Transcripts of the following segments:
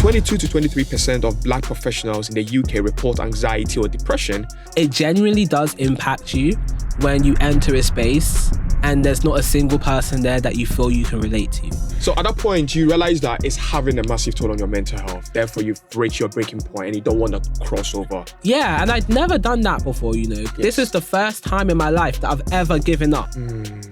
22 to 23% of Black professionals in the UK report anxiety or depression. It genuinely does impact you when you enter a space and there's not a single person there that you feel you can relate to. So at that point, you realize that it's having a massive toll on your mental health. Therefore, you've reached your breaking point and you don't want to cross over. Yeah, and I'd never done that before, Yes. This is the first time in my life that I've ever given up.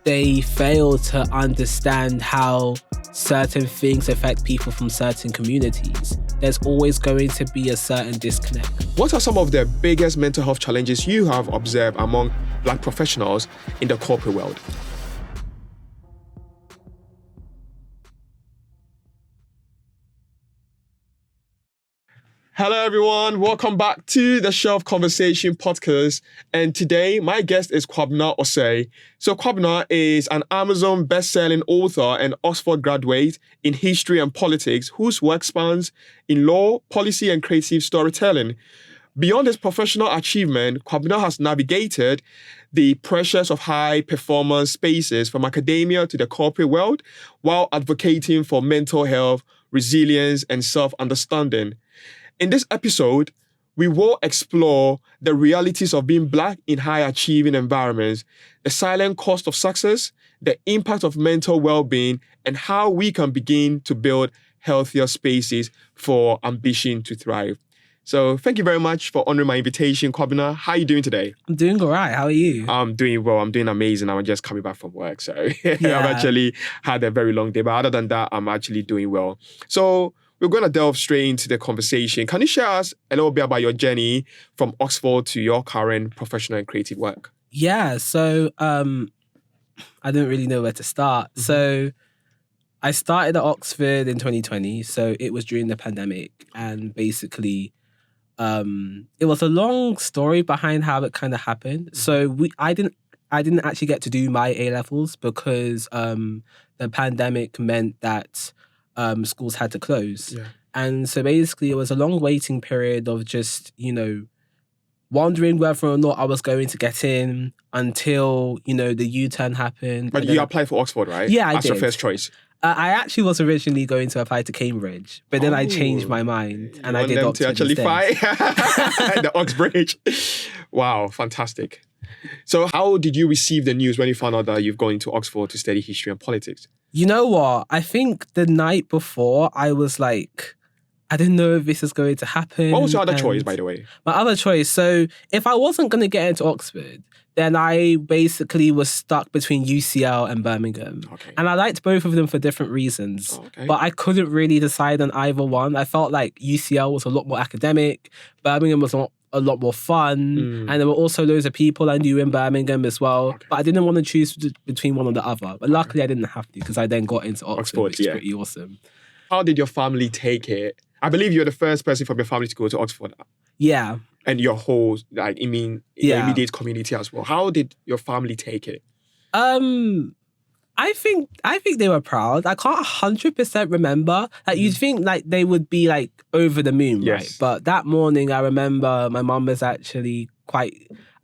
They fail to understand how certain things affect people from certain communities. There's always going to be a certain disconnect. What are some of the biggest mental health challenges you have observed among Black professionals in the corporate world? Hello, everyone. Welcome back to the Shelf Conversation podcast. And today, my guest is Kwabena Osei. So Kwabena is an Amazon best-selling author and Oxford graduate in history and politics whose work spans in law, policy, and creative storytelling. Beyond his professional achievement, Kwabena has navigated the pressures of high-performance spaces from academia to the corporate world while advocating for mental health, resilience, and self-understanding. In this episode, we will explore the realities of being Black in high-achieving environments, the silent cost of success, the impact of mental well-being, and how we can begin to build healthier spaces for ambition to thrive. So thank you very much for honoring my invitation, Kwabena. How are you doing today? I'm doing all right. How are you? I'm doing well. I'm doing amazing. I'm just coming back from work. So I've actually had a very long day. But other than that, I'm actually doing well. So we're going to delve straight into the conversation. Can you share us a little bit about your journey from Oxford to your current professional and creative work? Yeah, so I don't really know where to start. Mm-hmm. So I started at Oxford in 2020. So it was during the pandemic. And basically, it was a long story behind how it kind of happened. Mm-hmm. So I didn't actually get to do my A-levels because the pandemic meant that schools had to close. Yeah. And so basically it was a long waiting period of just, wondering whether or not I was going to get in until, the U-turn happened. But you applied for Oxford, right? Yeah, I did. As your first choice. I actually was originally going to apply to Cambridge, but then I changed my mind and I did Oxford to actually instead. fight the Oxbridge. Wow, fantastic. So how did you receive the news when you found out that you've gone into Oxford to study history and politics? You know what? I think the night before, I was like, I didn't know if this is going to happen. What was your other choice, by the way? My other choice. So if I wasn't going to get into Oxford, then I basically was stuck between UCL and Birmingham. Okay. And I liked both of them for different reasons. Okay. But I couldn't really decide on either one. I felt like UCL was a lot more academic. Birmingham was a lot more fun. And there were also loads of people I knew in Birmingham as well. Okay. But I didn't want to choose between one or the other. But luckily I didn't have to because I then got into Oxford, which is pretty awesome. How did your family take it? I believe you're the first person from your family to go to Oxford. Yeah. And your whole, your immediate community as well. How did your family take it? I think they were proud. I can't 100% remember. Like you'd think like they would be like over the moon, right? But that morning I remember my mum was actually quite,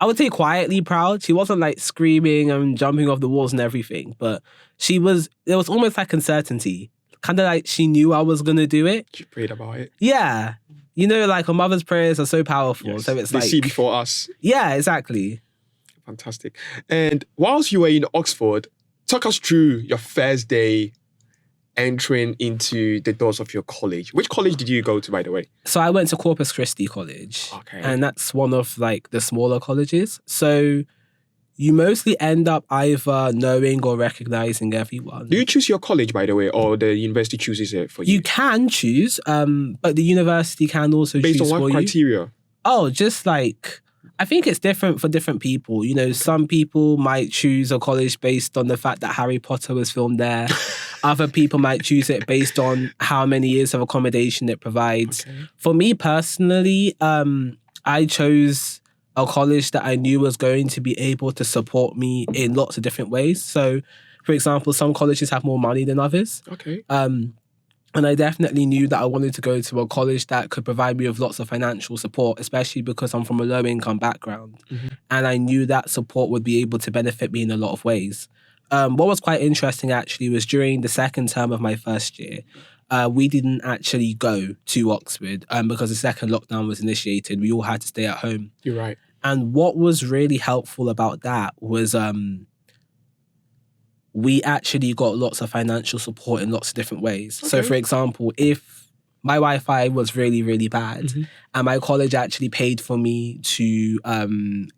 I would say quietly proud. She wasn't like screaming and jumping off the walls and everything, but there was almost like uncertainty. Kind of like she knew I was going to do it. She prayed about it. Yeah. Like a mother's prayers are so powerful. Yes. So it's they see before us. Yeah, exactly. Fantastic. And whilst you were in Oxford, talk us through your first day entering into the doors of your college. Which college did you go to, by the way? So I went to Corpus Christi College. Okay. And that's one of like the smaller colleges. So you mostly end up either knowing or recognizing everyone. Do you choose your college, by the way, or the university chooses it for you? You can choose, but the university can also choose for you. Based on what criteria? Oh, just like, I think it's different for different people. Some people might choose a college based on the fact that Harry Potter was filmed there. Other people might choose it based on how many years of accommodation it provides. Okay. For me personally, I chose a college that I knew was going to be able to support me in lots of different ways. So, for example, some colleges have more money than others. Okay. And I definitely knew that I wanted to go to a college that could provide me with lots of financial support, especially because I'm from a low-income background. Mm-hmm. And I knew that support would be able to benefit me in a lot of ways. What was quite interesting, actually, was during the second term of my first year, we didn't actually go to Oxford because the second lockdown was initiated. We all had to stay at home. You're right. And what was really helpful about that was we actually got lots of financial support in lots of different ways. Okay. So, for example, if my Wi-Fi was really, really bad and my college actually paid for me to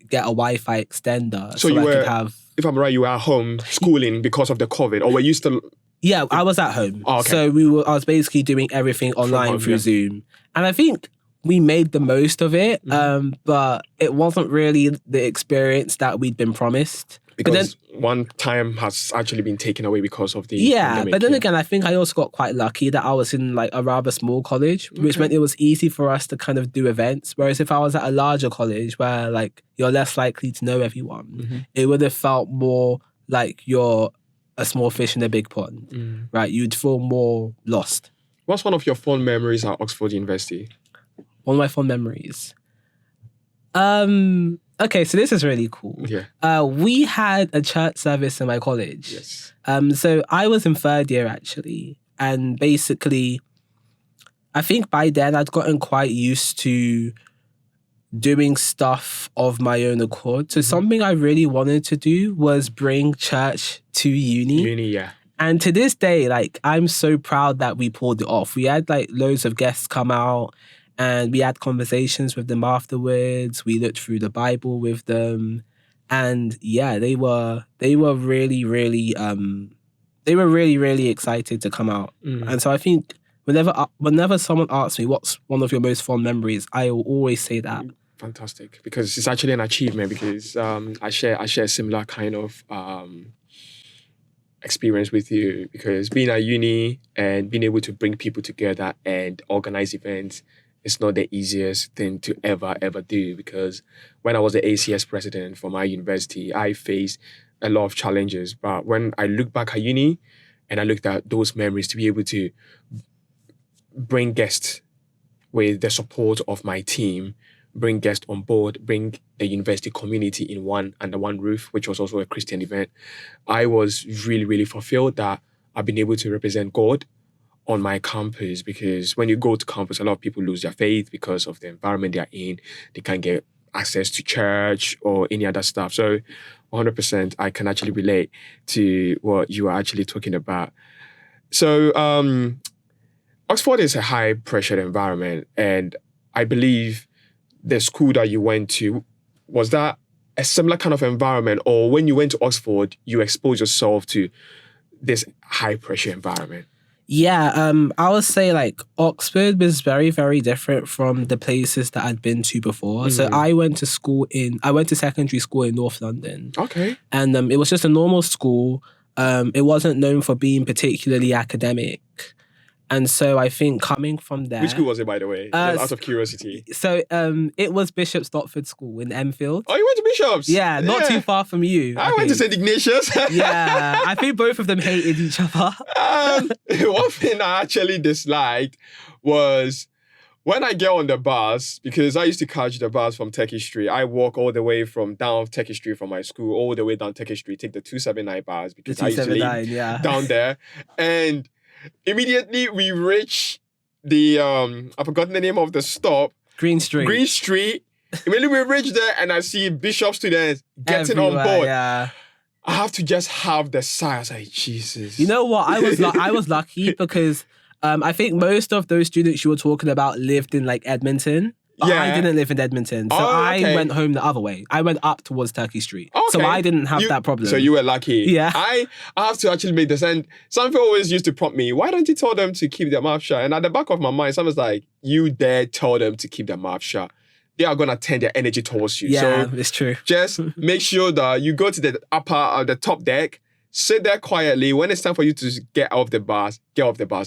get a Wi-Fi extender So you I were, could have... if I'm right, you were at home schooling because of the COVID, or were you still... Yeah, I was at home. Oh, okay. So I was basically doing everything online home, through Zoom. And I think we made the most of it, but it wasn't really the experience that we'd been promised. Because one time has actually been taken away because of the pandemic. But then again, I think I also got quite lucky that I was in like a rather small college, which meant it was easy for us to kind of do events. Whereas if I was at a larger college where like you're less likely to know everyone, it would have felt more like you're a small fish in a big pond, right? You'd feel more lost. What's one of your fond memories at Oxford University? One of my fond memories. Okay, so this is really cool. Yeah. We had a church service in my college. Yes. So I was in third year actually. And basically, I think by then I'd gotten quite used to doing stuff of my own accord. So something I really wanted to do was bring church to uni. Yeah. And to this day, like, I'm so proud that we pulled it off. We had like loads of guests come out. And we had conversations with them afterwards. We looked through the Bible with them. And yeah, they were really, really, really excited to come out. And so I think whenever someone asks me what's one of your most fond memories, I will always say that. Fantastic. Because it's actually an achievement because I share a similar kind of experience with you, because being at uni and being able to bring people together and organize events, it's not the easiest thing to ever do, because when I was the ACS president for my university, I faced a lot of challenges. But when I look back at uni and I looked at those memories, to be able to bring guests with the support of my team, bring guests on board, bring the university community under one roof, which was also a Christian event, I was really, really fulfilled that I've been able to represent God on my campus. Because when you go to campus, a lot of people lose their faith because of the environment they're in. They can't get access to church or any other stuff. So 100% I can actually relate to what you are actually talking about. So Oxford is a high pressured environment, and I believe the school that you went to, was that a similar kind of environment, or when you went to Oxford, you exposed yourself to this high pressure environment? Yeah, I would say like Oxford was very, very different from the places that I'd been to before. So I went to secondary school in North London. Okay. And it was just a normal school. It wasn't known for being particularly academic. And so I think coming from there... Which school was it, by the way? Just out of curiosity. So it was Bishop Stopford School in Enfield. Oh, you went to Bishop's? Yeah, not too far from you. I went to St. Ignatius. Yeah, I think both of them hated each other. One thing I actually disliked was when I get on the bus, because I used to catch the bus from Turkey Street. I walk all the way from down Turkey Street from my school, all the way down Turkey Street, take the 279 bus, because I used to live down there. And immediately we reach the, I've forgotten the name of the stop. Green Street. Immediately we reach there and I see Bishop students getting on board. Yeah. I have to just have the sigh. I was like, Jesus. You know what? I was lucky because I think most of those students you were talking about lived in like Edmonton. Yeah. I didn't live in Edmonton. So I went home the other way. I went up towards Turkey Street. Okay. So I didn't have that problem. So you were lucky. Yeah. I have to actually make this. And some people always used to prompt me, why don't you tell them to keep their mouth shut? And at the back of my mind, someone's like, you dare tell them to keep their mouth shut. They are going to turn their energy towards you. Yeah, so it's true. Just make sure that you go to the the top deck, sit there quietly. When it's time for you to get off the bus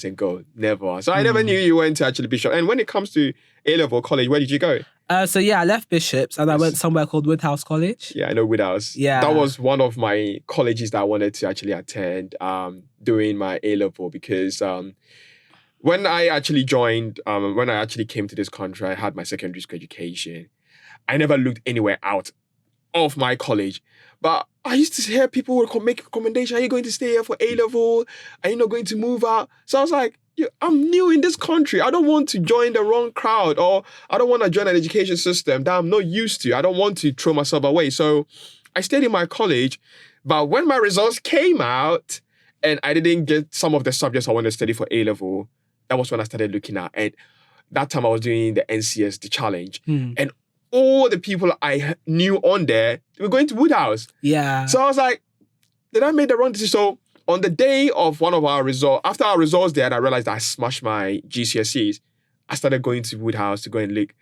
and go. Never. So I never knew you went to actually Bishop. And when it comes to A-level college, where did you go? I left Bishop's and I went somewhere called Woodhouse College. Yeah, I know Woodhouse. Yeah. That was one of my colleges that I wanted to actually attend doing my A-level, because when I actually joined, when I actually came to this country, I had my secondary school education. I never looked anywhere out of my college. But I used to hear people would make a recommendation. Are you going to stay here for A-level? Are you not going to move out? So I was like, I'm new in this country. I don't want to join the wrong crowd, or I don't want to join an education system that I'm not used to. I don't want to throw myself away. So I stayed in my college. But when my results came out and I didn't get some of the subjects I wanted to study for A-level, that was when I started looking at. And that time I was doing the NCS, the challenge. And all the people I knew on there, they were going to Woodhouse. Yeah. So I was like, did I make the wrong decision? So on the day of one of our results, after our results there, and I realized I smashed my GCSEs, I started going to Woodhouse to go and look.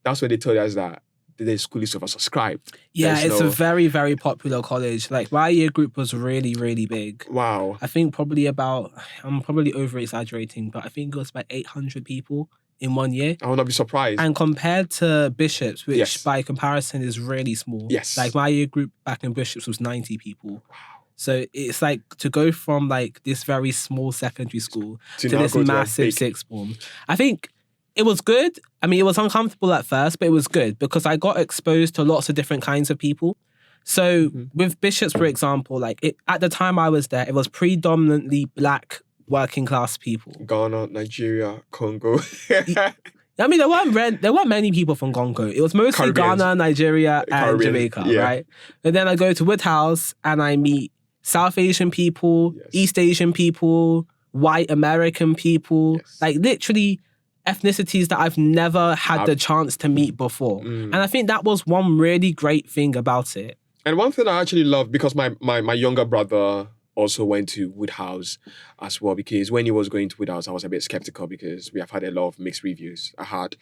That's when they told us that the school is oversubscribed. Yeah, it's a very, very popular college. Like, my year group was really, really big. Wow. I think I'm probably over-exaggerating, but I think it was about 800 people in 1 year. I will not be surprised. And compared to Bishops, which by comparison is really small. Yes. Like, my year group back in Bishops was 90 people. Wow. So it's like to go from like this very small secondary school to this massive sixth form. I think it was good. I mean, it was uncomfortable at first, but it was good because I got exposed to lots of different kinds of people. So with Bishops, for example, at the time I was there, it was predominantly Black working class people. Ghana, Nigeria, Congo. I mean, there weren't many people from Congo. It was mostly Ghana, Nigeria, and Jamaica, right? And then I go to Woodhouse and I meet South Asian people, East Asian people, white American people, like literally ethnicities that I've never had the chance to meet before. And I think that was one really great thing about it. And one thing I actually love, because my younger brother also went to Woodhouse as well, because when he was going to Woodhouse, I was a bit skeptical because we have had a lot of mixed reviews. I had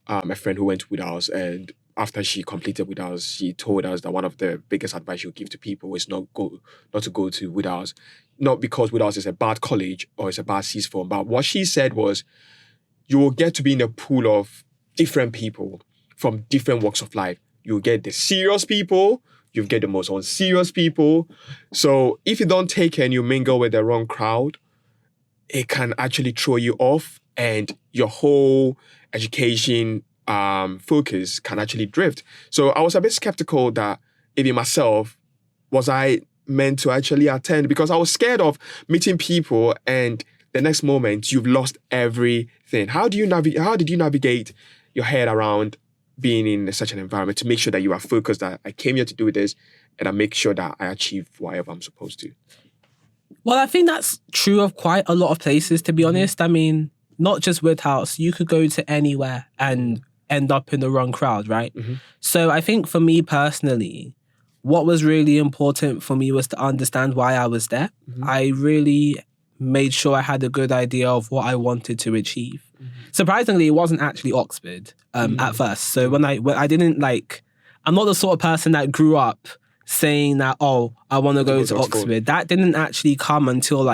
a friend who went to Woodhouse, and after she completed Woodhouse, she told us that one of the biggest advice she would give to people is not to go to Woodhouse. Not because Woodhouse is a bad college or it's a bad sixth form, but what she said was, you will get to be in a pool of different people from different walks of life. You'll get the serious people, you get the most unserious people. So if you don't take it and you mingle with the wrong crowd, it can actually throw you off, and your whole education focus can actually drift. So I was a bit skeptical that even myself, was I meant to actually attend, because I was scared of meeting people and the next moment you've lost everything. How did you navigate your head around being in such an environment to make sure that you are focused, that I came here to do this and I make sure that I achieve whatever I'm supposed to? Well, I think that's true of quite a lot of places, to be honest. I mean, not just Woodhouse, you could go to anywhere and end up in the wrong crowd, right? So I think for me personally, what was really important for me was to understand why I was there. I really made sure I had a good idea of what I wanted to achieve. Surprisingly, it wasn't actually Oxford at first. So when I didn't I'm not the sort of person that grew up saying that, oh, I want to go to Oxford. That didn't actually come until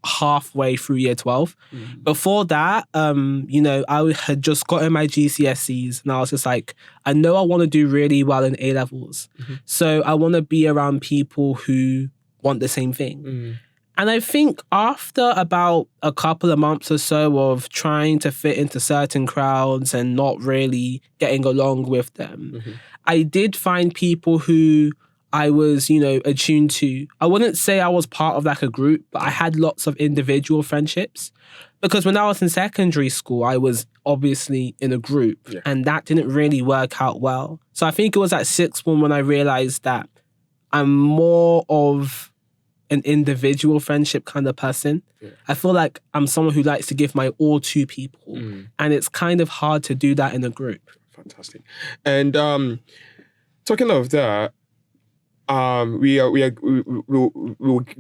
halfway through year 12. Before that, I had just gotten my GCSEs and I was just like, I know I want to do really well in A-levels. So I want to be around people who want the same thing. And I think after about a couple of months or so of trying to fit into certain crowds and not really getting along with them, I did find people who I was, attuned to. I wouldn't say I was part of a group, but I had lots of individual friendships. Because when I was in secondary school, I was obviously in a group and that didn't really work out well. So I think it was at sixth form when I realized that I'm more of an individual friendship kind of person. I feel like I'm someone who likes to give my all to people. And it's kind of hard to do that in a group. Fantastic. And talking of that, we'll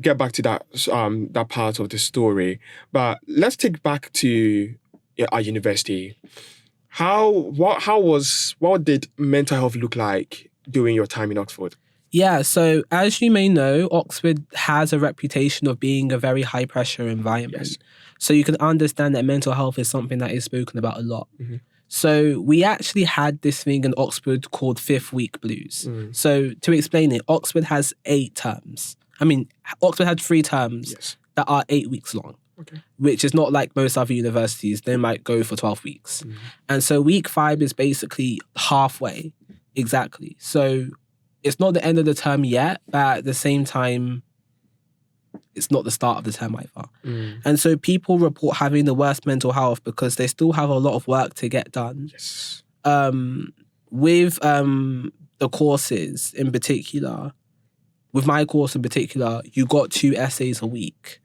get back to that part of the story. But let's take back to our university. What did mental health look like during your time in Oxford? Yeah, so as you may know, Oxford has a reputation of being a very high-pressure environment. So you can understand that mental health is something that is spoken about a lot. So we actually had this thing in Oxford called fifth week blues. So to explain it, Oxford has 8 terms. I mean, Oxford had 3 terms that are 8 weeks long, which is not like most other universities. They might go for 12 weeks. And so week 5 is basically halfway, exactly. So it's not the end of the term yet, but at the same time, it's not the start of the term either. And so people report having the worst mental health because they still have a lot of work to get done. Yes. With the courses in particular, with my course in particular, you got 2 essays a week.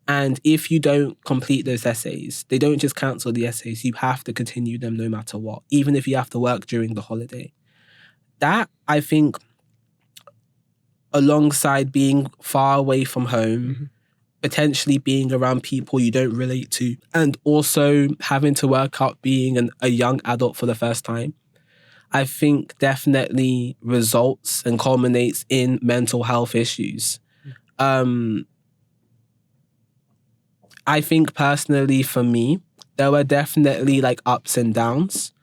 And if you don't complete those essays, they don't just cancel the essays. You have to continue them no matter what, even if you have to work during the holiday. That, I think, alongside being far away from home, potentially being around people you don't relate to, and also having to work out being a young adult for the first time, I think definitely results and culminates in mental health issues. I think personally for me, there were definitely like ups and downs.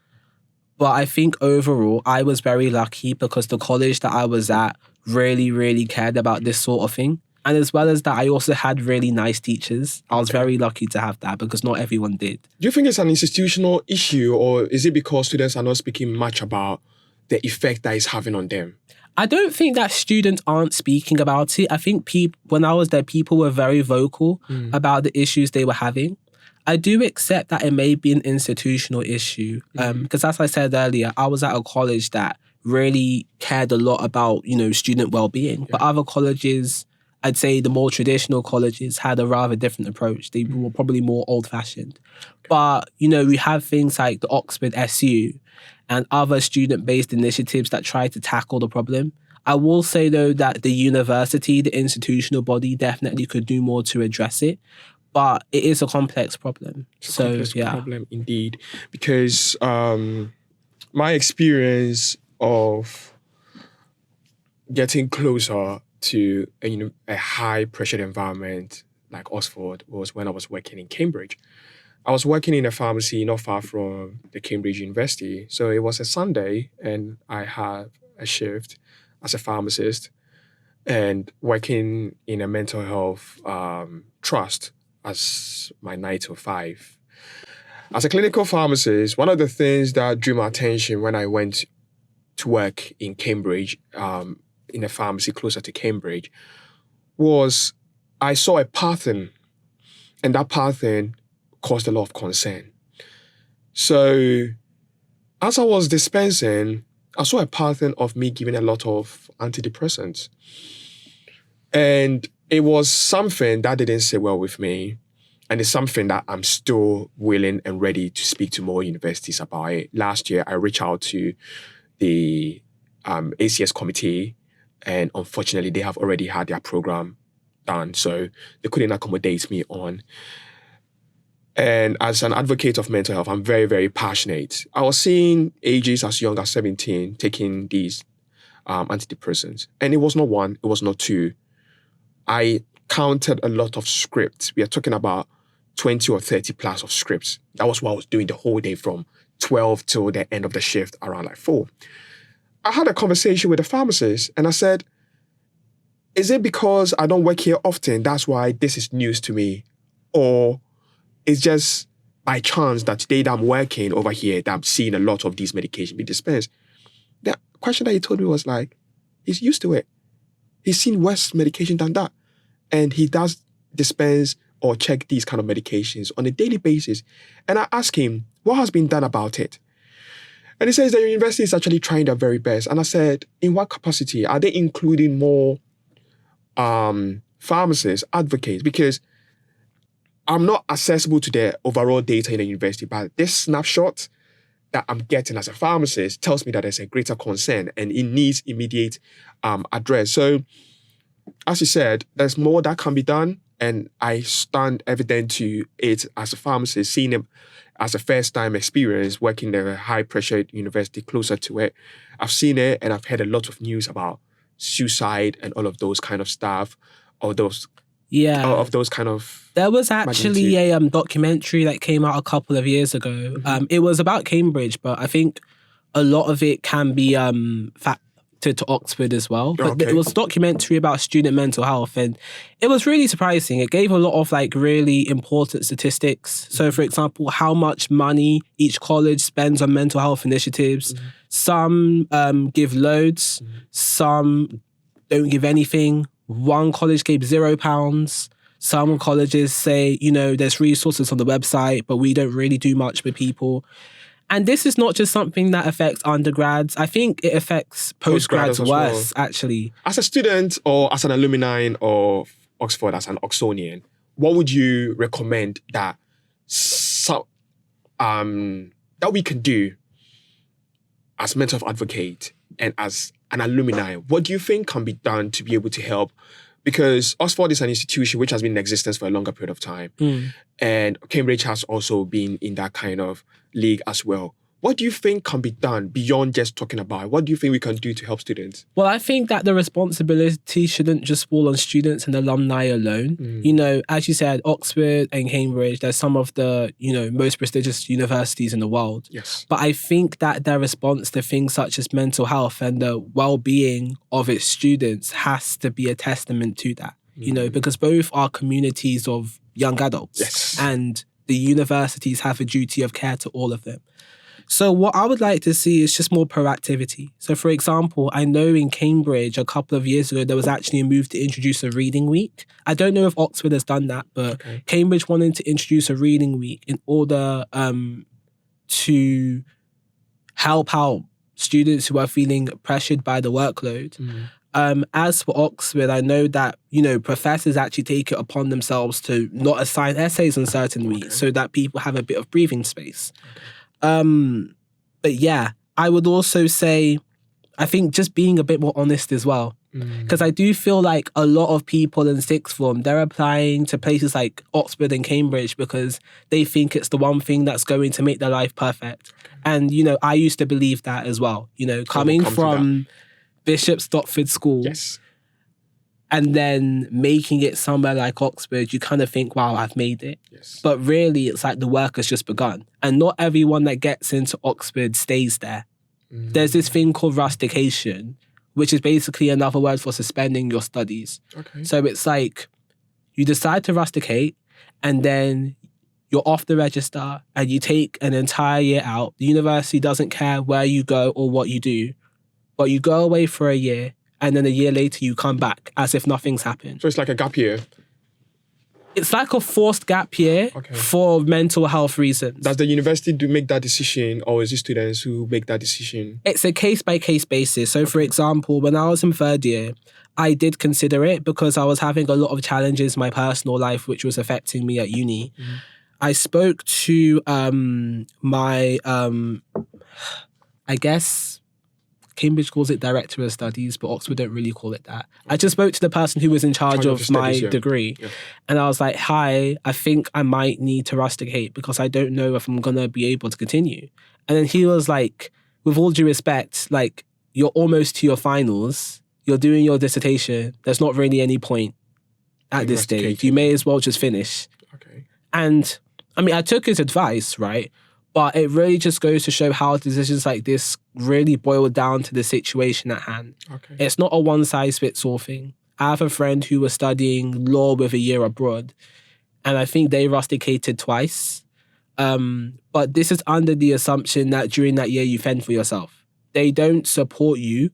But I think overall, I was very lucky because the college that I was at really, really cared about this sort of thing. And as well as that, I also had really nice teachers. I was very lucky to have that because not everyone did. Do you think it's an institutional issue, or is it because students are not speaking much about the effect that it's having on them? I don't think that students aren't speaking about it. I think when I was there, people were very vocal about the issues they were having. I do accept that it may be an institutional issue because, as I said earlier, I was at a college that really cared a lot about, student well-being. But other colleges, I'd say the more traditional colleges, had a rather different approach. They were probably more old-fashioned. But, we have things like the Oxford SU and other student-based initiatives that try to tackle the problem. I will say, though, that the university, the institutional body, definitely could do more to address it. But it is a complex problem. It's a complex problem indeed. Because my experience of getting closer to a high-pressured environment like Oxford was when I was working in Cambridge. I was working in a pharmacy not far from the Cambridge University. So it was a Sunday and I had a shift as a pharmacist and working in a mental health trust as my 9 to 5. As a clinical pharmacist, one of the things that drew my attention when I went to work in Cambridge, in a pharmacy closer to Cambridge, was I saw a pattern, and that pattern caused a lot of concern. So as I was dispensing, I saw a pattern of me giving a lot of antidepressants. And it was something that didn't sit well with me. And it's something that I'm still willing and ready to speak to more universities about it. Last year, I reached out to the ACS committee, and unfortunately, they have already had their program done. So they couldn't accommodate me on. And as an advocate of mental health, I'm very, very passionate. I was seeing ages as young as 17 taking these antidepressants. And it was not one, it was not two. I counted a lot of scripts. We are talking about 20 or 30 plus of scripts. That was what I was doing the whole day from 12 till the end of the shift around like 4. I had a conversation with a pharmacist and I said, is it because I don't work here often, that's why this is news to me? Or it's just by chance that today that I'm working over here, that I'm seeing a lot of these medications be dispensed? The question that he told me was like, he's used to it. He's seen worse medication than that. And he does dispense or check these kind of medications on a daily basis. And I asked him, what has been done about it? And he says that your university is actually trying their very best. And I said, in what capacity? Are they including more pharmacists, advocates? Because I'm not accessible to the overall data in the university, but this snapshot that I'm getting as a pharmacist tells me that there's a greater concern and it needs immediate address. So, as you said, there's more that can be done, and I stand evident to it as a pharmacist, seeing it as a first-time experience working in a high-pressure university closer to it. I've seen it, and I've heard a lot of news about suicide and all of those kind of stuff, of those kind of. There was actually a documentary that came out a couple of years ago. It was about Cambridge, but I think a lot of it can be factored to Oxford as well. But it was a documentary about student mental health, and it was really surprising. It gave a lot of like really important statistics. So, for example, how much money each college spends on mental health initiatives. Some give loads, some don't give anything, one college gave £0. Some colleges say, there's resources on the website, but we don't really do much with people. And this is not just something that affects undergrads. I think it affects postgrads worse, actually. As a student or as an alumni of Oxford, as an Oxonian, what would you recommend that that we can do as mental health advocate and as an alumni? What do you think can be done to be able to help? Because Oxford is an institution which has been in existence for a longer period of time. And Cambridge has also been in that kind of league as well. What do you think can be done beyond just talking about it? What do you think we can do to help students? Well, I think that the responsibility shouldn't just fall on students and alumni alone. As you said, Oxford and Cambridge, they're some of the, most prestigious universities in the world. Yes. But I think that their response to things such as mental health and the well-being of its students has to be a testament to that, because both are communities of young adults. Yes. And the universities have a duty of care to all of them. So what I would like to see is just more proactivity. So for example, I know in Cambridge a couple of years ago, there was actually a move to introduce a reading week. I don't know if Oxford has done that, but Cambridge wanted to introduce a reading week in order to help out students who are feeling pressured by the workload. As for Oxford, I know that, professors actually take it upon themselves to not assign essays on certain weeks so that people have a bit of breathing space. But yeah, I would also say, I think just being a bit more honest as well. Because I do feel like a lot of people in sixth form, they're applying to places like Oxford and Cambridge because they think it's the one thing that's going to make their life perfect. And, I used to believe that as well. Coming from Bishop Stopford School. Yes. And then making it somewhere like Oxford, you kind of think, wow, I've made it. Yes. But really, it's like the work has just begun. And not everyone that gets into Oxford stays there. There's this thing called rustication, which is basically another word for suspending your studies. So it's like you decide to rusticate and then you're off the register and you take an entire year out. The university doesn't care where you go or what you do, but you go away for a year. And then a year later, you come back as if nothing's happened. So it's like a gap year? It's like a forced gap year for mental health reasons. Does the university make that decision, or is it students who make that decision? It's a case-by-case basis. So for example, when I was in third year, I did consider it because I was having a lot of challenges in my personal life, which was affecting me at uni. I spoke to my, I guess... Cambridge calls it Director of Studies, but Oxford don't really call it that. I just spoke to the person who was in charge of my degree. And I was like, hi, I think I might need to rusticate because I don't know if I'm going to be able to continue. And then he was like, with all due respect, like, you're almost to your finals. You're doing your dissertation. There's not really any point at this stage. You may as well just finish. And I mean, I took his advice, right? But it really just goes to show how decisions like this really boil down to the situation at hand. It's not a one-size-fits-all thing. I have a friend who was studying law with a year abroad, and I think they rusticated twice. But this is under the assumption that during that year you fend for yourself. They don't support you.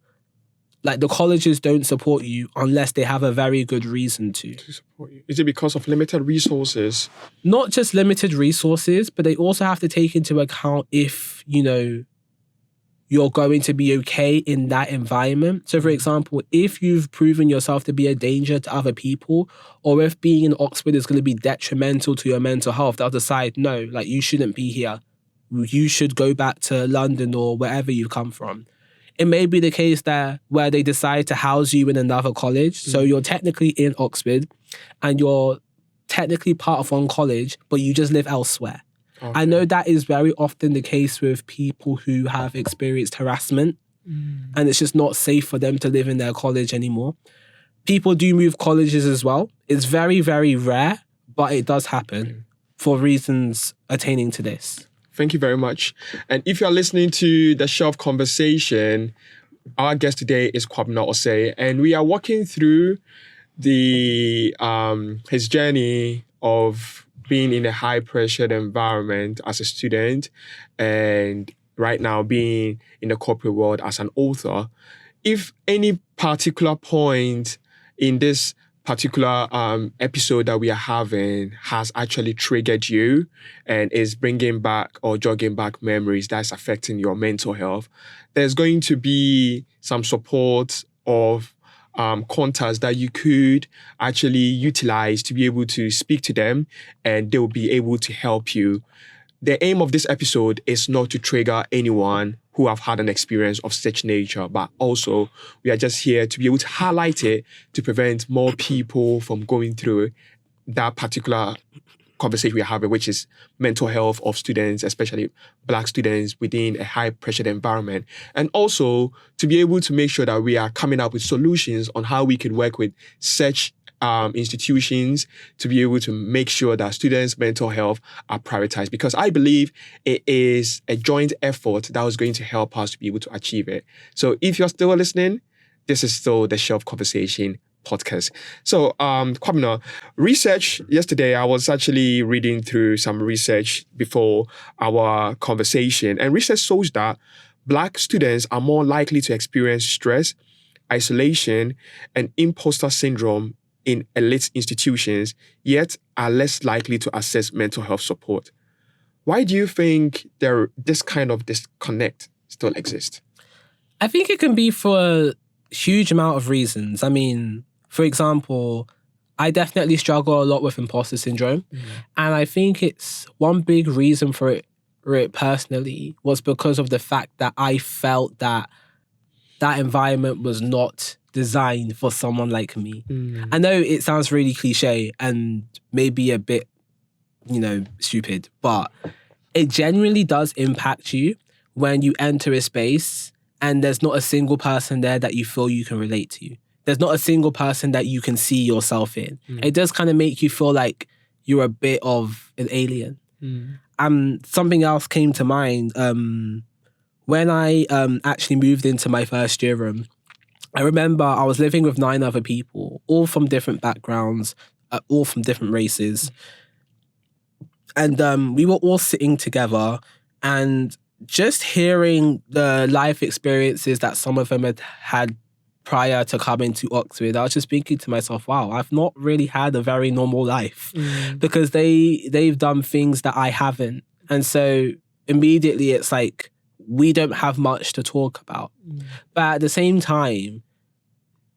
Like, the colleges don't support you unless they have a very good reason to support you. Is it because of limited resources? Not just limited resources, but they also have to take into account if, you're going to be okay in that environment. So for example, if you've proven yourself to be a danger to other people, or if being in Oxford is going to be detrimental to your mental health, they'll decide, no, like, you shouldn't be here. You should go back to London or wherever you've come from. It may be the case that where they decide to house you in another college. So you're technically in Oxford and you're technically part of one college, but you just live elsewhere. I know that is very often the case with people who have experienced harassment and it's just not safe for them to live in their college anymore. People do move colleges as well. It's very, very rare, but it does happen for reasons attaining to this. Thank you very much. And if you're listening to the Shelf Conversation, our guest today is Kwabena Osei, and we are walking through his journey of being in a high-pressured environment as a student and right now being in the corporate world as an author. If any particular point in this particular episode that we are having has actually triggered you and is bringing back or jogging back memories that's affecting your mental health, there's going to be some support of contacts that you could actually utilize to be able to speak to them, and they'll be able to help you. The aim of this episode is not to trigger anyone who have had an experience of such nature, but also we are just here to be able to highlight it to prevent more people from going through that particular conversation we are having, which is mental health of students, especially Black students within a high-pressured environment. And also to be able to make sure that we are coming up with solutions on how we could work with such institutions to be able to make sure that students' mental health are prioritized, because I believe it is a joint effort that was going to help us to be able to achieve it. So if you're still listening, this is still the Shelf Conversation podcast. So, Kwabena, research, yesterday I was actually reading through some research before our conversation, and research shows that Black students are more likely to experience stress, isolation, and imposter syndrome in elite institutions, yet are less likely to access mental health support. Why do you think this kind of disconnect still exists? I think it can be for a huge amount of reasons. I mean, for example, I definitely struggle a lot with imposter syndrome. And I think it's one big reason for it personally was because of the fact that I felt that environment was not designed for someone like me. I know it sounds really cliche and maybe a bit, stupid, but it genuinely does impact you when you enter a space and there's not a single person there that you feel you can relate to. There's not a single person that you can see yourself in. It does kind of make you feel like you're a bit of an alien. Something else came to mind. When I actually moved into my first year room, I remember I was living with 9 other people, all from different backgrounds, all from different races. And we were all sitting together, and just hearing the life experiences that some of them had prior to coming to Oxford, I was just thinking to myself, wow, I've not really had a very normal life because they've done things that I haven't. And so immediately it's like, we don't have much to talk about. But at the same time,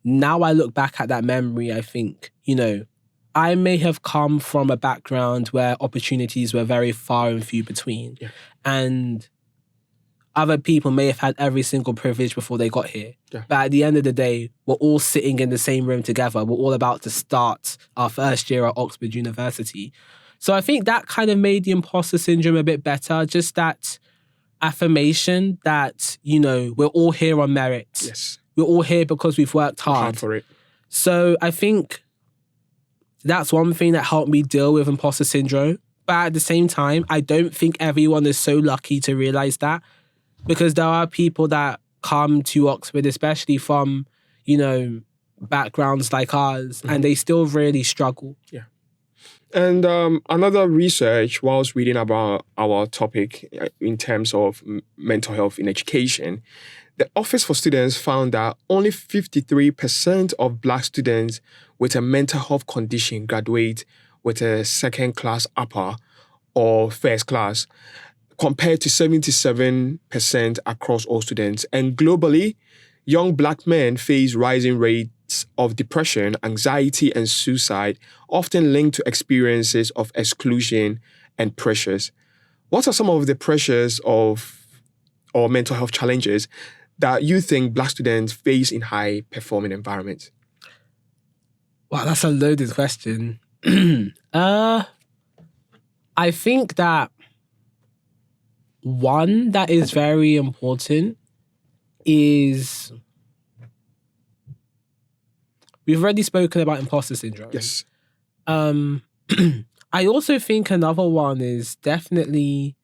now I look back at that memory, I think, I may have come from a background where opportunities were very far and few between. And other people may have had every single privilege before they got here. But at the end of the day, we're all sitting in the same room together. We're all about to start our first year at Oxford University. So I think that kind of made the imposter syndrome a bit better. Just that affirmation that, we're all here on merit. Yes. We're all here because we've worked hard for it. So I think that's one thing that helped me deal with imposter syndrome. But at the same time, I don't think everyone is so lucky to realize that, because there are people that come to Oxford, especially from, backgrounds like ours, and they still really struggle. And another research, whilst reading about our topic in terms of mental health in education, the Office for Students found that only 53% of Black students with a mental health condition graduate with a second class upper or first class, compared to 77% across all students. And globally, young Black men face rising rates of depression, anxiety, and suicide, often linked to experiences of exclusion and pressures. What are some of the pressures or mental health challenges that you think Black students face in high-performing environments? Wow, that's a loaded question. I think that one that is very important is, we've already spoken about imposter syndrome. Yes. I also think another one is definitely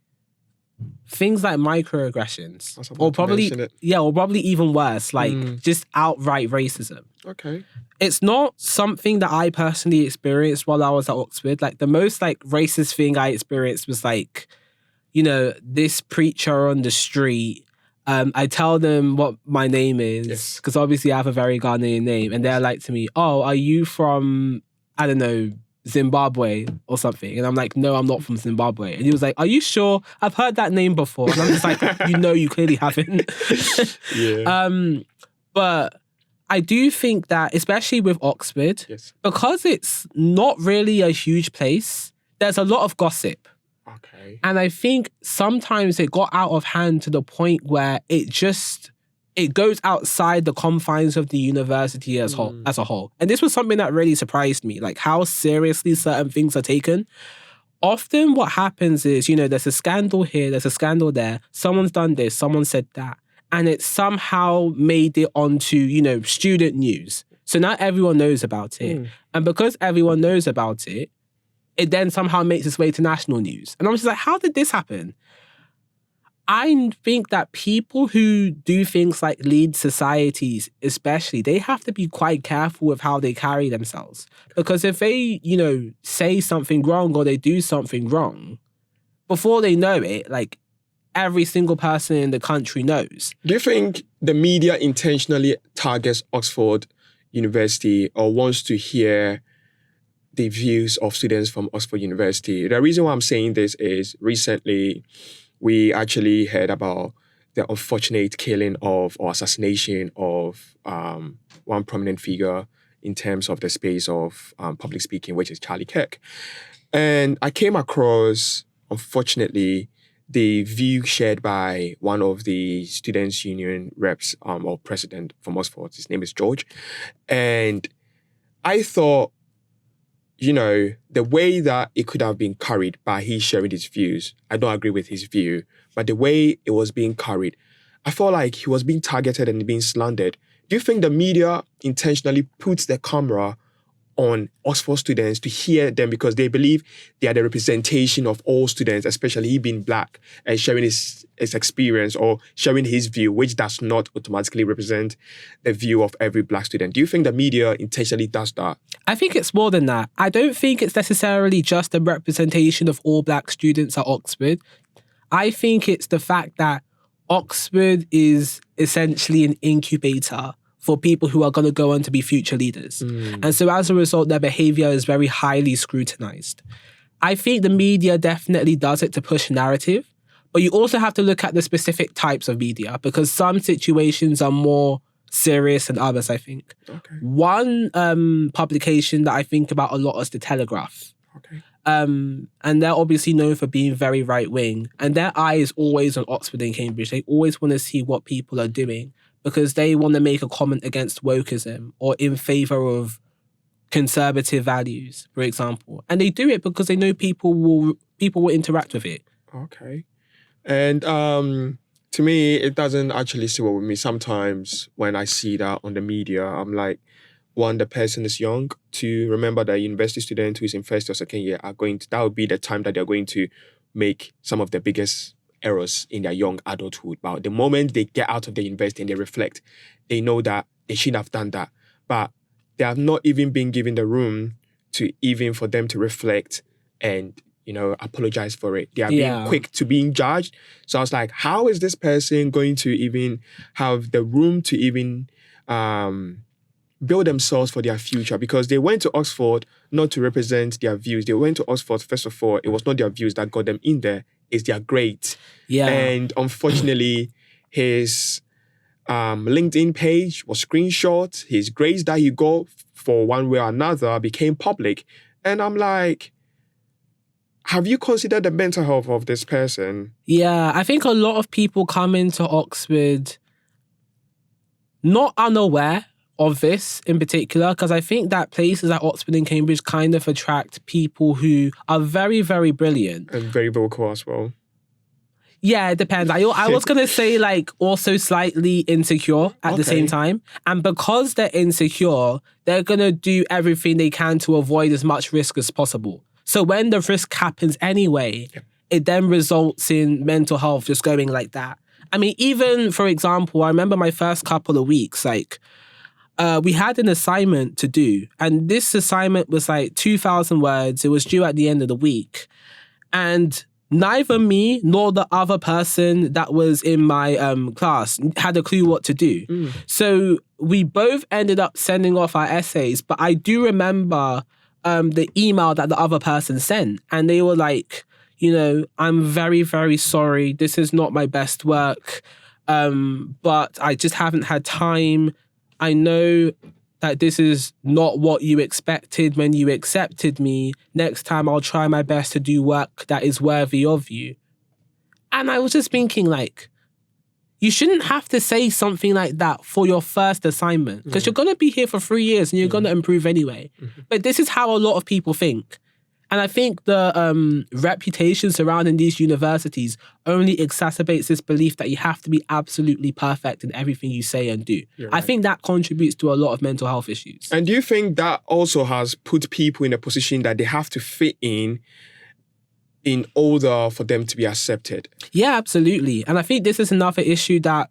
things like microaggressions, or probably even worse, like just outright racism. Okay. It's not something that I personally experienced while I was at Oxford. Like the most racist thing I experienced was this preacher on the street I tell them what my name is, Yes. because obviously I have a very Ghanaian name, and they're like to me, "Oh, are you from, I don't know, Zimbabwe or something?" And I'm like, "No, I'm not from Zimbabwe." And he was like, "Are you sure? I've heard that name before." And I'm just like, you clearly haven't. Yeah. But I do think that, especially with Oxford, Yes. because it's not really a huge place, there's a lot of gossip. Okay. And I think sometimes it got out of hand to the point where it goes outside the confines of the university as a whole. And this was something that really surprised me, like how seriously certain things are taken. Often what happens is, there's a scandal here, there's a scandal there, someone's done this, someone said that, and it somehow made it onto, student news. So now everyone knows about it. And because everyone knows about it, it then somehow makes its way to national news. And I'm just like, how did this happen? I think that people who do things like lead societies, especially, they have to be quite careful with how they carry themselves. Because if they, say something wrong or they do something wrong, before they know it, like, every single person in the country knows. Do you think the media intentionally targets Oxford University or wants to hear the views of students from Oxford University? The reason why I'm saying this is recently we actually heard about the unfortunate killing of or assassination of one prominent figure in terms of the space of public speaking, which is Charlie Kirk. And I came across, unfortunately, the view shared by one of the students' union reps or president from Oxford. His name is George. And I thought, the way that it could have been carried by he sharing his views, I don't agree with his view, but the way it was being carried, I felt like he was being targeted and being slandered. Do you think the media intentionally puts the camera on Oxford students to hear them because they believe they are the representation of all students, especially he being Black and sharing his experience or sharing his view, which does not automatically represent the view of every Black student? Do you think the media intentionally does that? I think it's more than that. I don't think it's necessarily just a representation of all Black students at Oxford. I think it's the fact that Oxford is essentially an incubator for people who are going to go on to be future leaders. And so as a result, their behavior is very highly scrutinized. I think the media definitely does it to push narrative, but you also have to look at the specific types of media because some situations are more serious than others, I think. Okay. One publication that I think about a lot is The Telegraph. Okay. And they're obviously known for being very right-wing, and their eye is always on Oxford and Cambridge. They always want to see what people are doing because they want to make a comment against wokeism or in favor of conservative values, for example. And they do it because they know people will interact with it. Okay. And to me, it doesn't actually sit well with me. Sometimes when I see that on the media, I'm like, one, the person is young. Two, remember that university student who is in first or second year that would be the time that they're going to make some of the biggest errors in their young adulthood. But the moment they get out of the university and they reflect, they know that they shouldn't have done that. But they have not even been given the room for them to reflect and, apologize for it. They are being quick to being judged. So I was like, how is this person going to even have the room to even build themselves for their future? Because they went to Oxford not to represent their views. They went to Oxford, first of all, it was not their views that got them in there. It's their grades. Yeah. And unfortunately, his LinkedIn page was screenshot. His grades that he got for one way or another became public. And I'm like, have you considered the mental health of this person? Yeah, I think a lot of people come into Oxford not unaware of this in particular, because I think that places like Oxford and Cambridge kind of attract people who are very, very brilliant. And very vocal as well. Yeah, it depends. I was going to say also slightly insecure at the same time. And because they're insecure, they're going to do everything they can to avoid as much risk as possible. So when the risk happens anyway, it then results in mental health just going like that. I mean, even, for example, I remember my first couple of weeks, we had an assignment to do. And this assignment was 2,000 words. It was due at the end of the week. And neither me nor the other person that was in my class had a clue what to do. So we both ended up sending off our essays, but I do remember the email that the other person sent, and they were like, I'm very, very sorry. This is not my best work, but I just haven't had time. I know that this is not what you expected when you accepted me. Next time I'll try my best to do work that is worthy of you. And I was just thinking, like, you shouldn't have to say something like that for your first assignment, because you're going to be here for 3 years and you're going to improve anyway. But this is how a lot of people think. And I think the reputation surrounding these universities only exacerbates this belief that you have to be absolutely perfect in everything you say and do. Right. I think that contributes to a lot of mental health issues. And do you think that also has put people in a position that they have to fit in order for them to be accepted? Yeah, absolutely. And I think this is another issue that,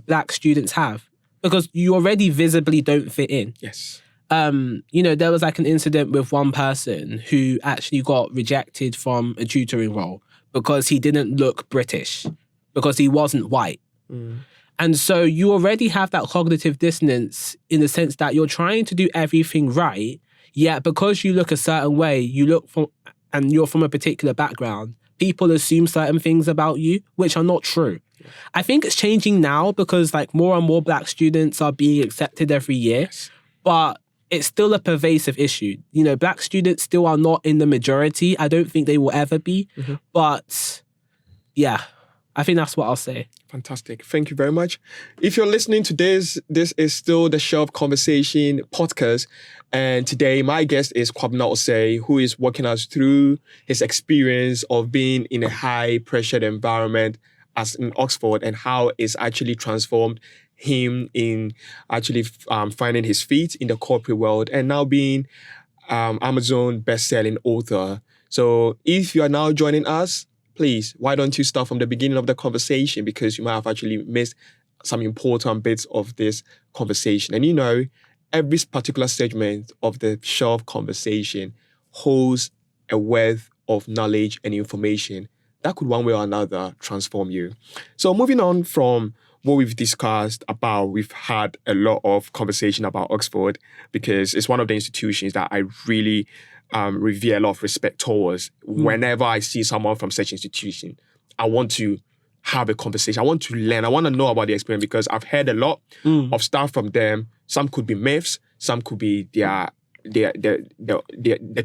Black students have, because you already visibly don't fit in. Yes. There was like an incident with one person who actually got rejected from a tutoring role because he didn't look British, because he wasn't white. And so you already have that cognitive dissonance in the sense that you're trying to do everything right, yet because you look a certain way, and you're from a particular background, people assume certain things about you, which are not true. I think it's changing now because like more and more Black students are being accepted every year, but it's still a pervasive issue. Black students still are not in the majority. I don't think they will ever be. But yeah, I think that's what I'll say. Fantastic. Thank you very much. If you're listening to this is still the Shelf Conversation podcast. And today my guest is Kwabena Osei, who is walking us through his experience of being in a high pressured environment as in Oxford and how it's actually transformed him in actually finding his feet in the corporate world and now being Amazon best-selling author. So if you are now joining us, please, why don't you start from the beginning of the conversation, because you might have actually missed some important bits of this conversation. And every particular segment of the Shelf Conversation holds a wealth of knowledge and information that could one way or another transform you. So moving on from what we've discussed about, we've had a lot of conversation about Oxford because it's one of the institutions that I really revere a lot of respect towards. Whenever I see someone from such institution, I want to have a conversation. I want to learn. I want to know about the experience because I've heard a lot of stuff from them. Some could be myths. Some could be the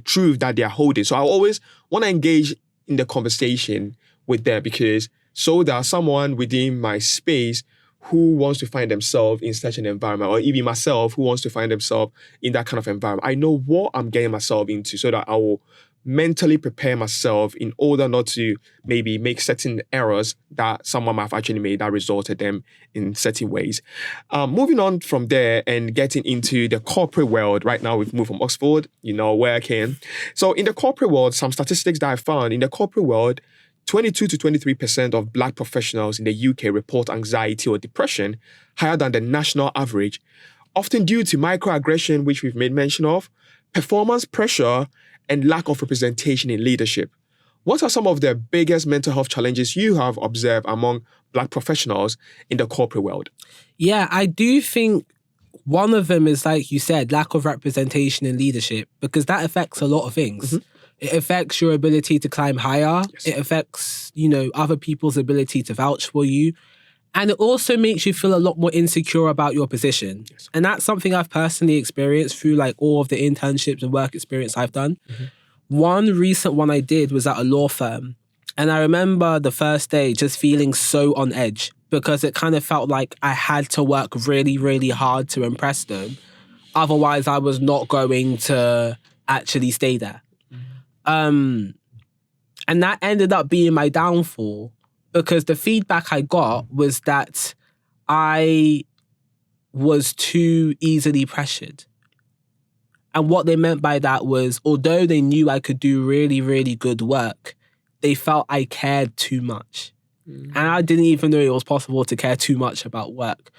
truth that they are holding. So I always want to engage in the conversation with them because so that someone within my space who wants to find themselves in such an environment, or even myself who wants to find themselves in that kind of environment, I know what I'm getting myself into so that I will mentally prepare myself in order not to maybe make certain errors that someone might have actually made that resulted them in certain ways. Moving on from there and getting into the corporate world. Right now we've moved from Oxford, where I came. So in the corporate world, some statistics that I found in the corporate world, 22 to 23% of Black professionals in the UK report anxiety or depression, higher than the national average, often due to microaggression, which we've made mention of, performance pressure, and lack of representation in leadership. What are some of the biggest mental health challenges you have observed among Black professionals in the corporate world? Yeah, I do think one of them is, like you said, lack of representation in leadership, because that affects a lot of things. It affects your ability to climb higher. Yes. It affects, other people's ability to vouch for you. And it also makes you feel a lot more insecure about your position. Yes. And that's something I've personally experienced through like all of the internships and work experience I've done. One recent one I did was at a law firm. And I remember the first day just feeling so on edge because it kind of felt like I had to work really, really hard to impress them. Otherwise, I was not going to actually stay there. And that ended up being my downfall because the feedback I got was that I was too easily pressured. And what they meant by that was, although they knew I could do really, really good work, they felt I cared too much. And I didn't even know it was possible to care too much about work.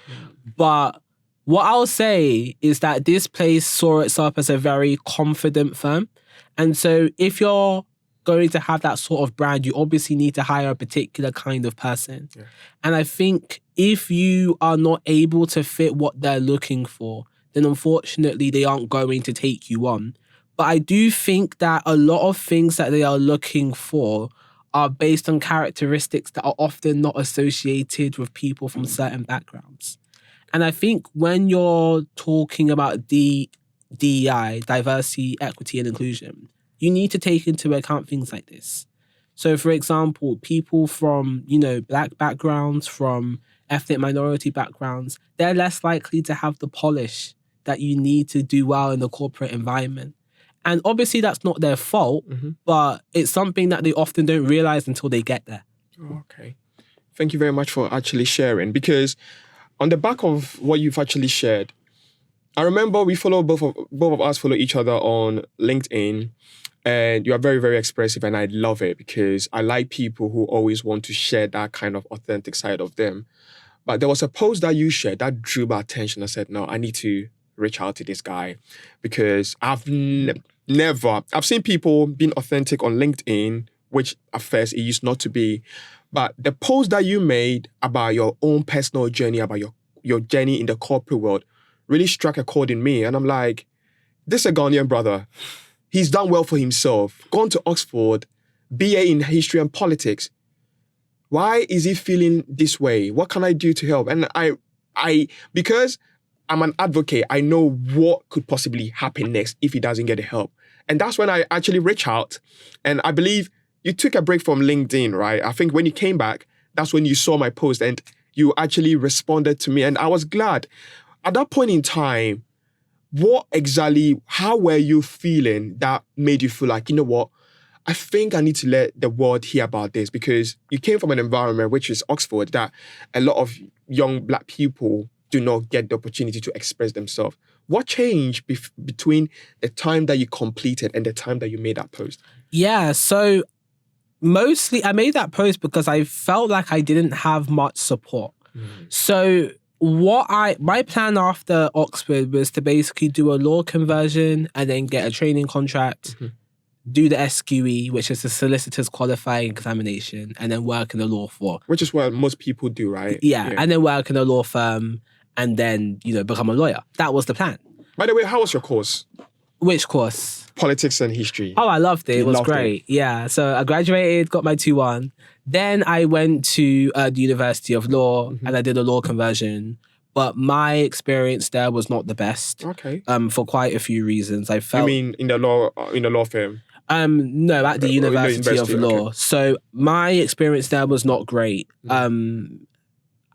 But what I'll say is that this place saw itself as a very confident firm. And so if you're going to have that sort of brand, you obviously need to hire a particular kind of person. Yeah. And I think if you are not able to fit what they're looking for, then unfortunately they aren't going to take you on. But I do think that a lot of things that they are looking for are based on characteristics that are often not associated with people from certain backgrounds. And I think when you're talking about DEI, diversity, equity, and inclusion, you need to take into account things like this. So, for example, people from, Black backgrounds, from ethnic minority backgrounds, they're less likely to have the polish that you need to do well in the corporate environment. And obviously that's not their fault, but it's something that they often don't realize until they get there. Okay. Thank you very much for actually sharing, because on the back of what you've actually shared, I remember we follow both of us follow each other on LinkedIn, and you are very, very expressive, and I love it because I like people who always want to share that kind of authentic side of them. But there was a post that you shared that drew my attention. I said, no, I need to reach out to this guy because I've seen people being authentic on LinkedIn, which at first it used not to be. But the post that you made about your own personal journey, about your journey in the corporate world, really struck a chord in me. And I'm like, this is a Ghanaian brother. He's done well for himself, gone to Oxford, BA in history and politics. Why is he feeling this way? What can I do to help? And I because I'm an advocate, I know what could possibly happen next if he doesn't get the help. And that's when I actually reach out. And I believe you took a break from LinkedIn, right? I think when you came back, that's when you saw my post and you actually responded to me. And I was glad. At that point in time, how were you feeling that made you feel like, you know what? I think I need to let the world hear about this, because you came from an environment, which is Oxford, that a lot of young Black people do not get the opportunity to express themselves. What changed between the time that you completed and the time that you made that post? Yeah, so mostly I made that post because I felt like I didn't have much support. So my plan after Oxford was to basically do a law conversion and then get a training contract, do the SQE, which is the solicitor's qualifying examination, and then work in a law firm. Which is what most people do, right? Yeah, and then work in a law firm and then, become a lawyer. That was the plan. By the way, how was your course? Which course? Politics and history. Oh, I loved it. It was great. Yeah, so I graduated, got my 2-1. Then I went to the University of Law and I did a law conversion. But my experience there was not the best. Okay. For quite a few reasons. I felt. You mean in the law firm? No, at the University of Law. Okay. So my experience there was not great. I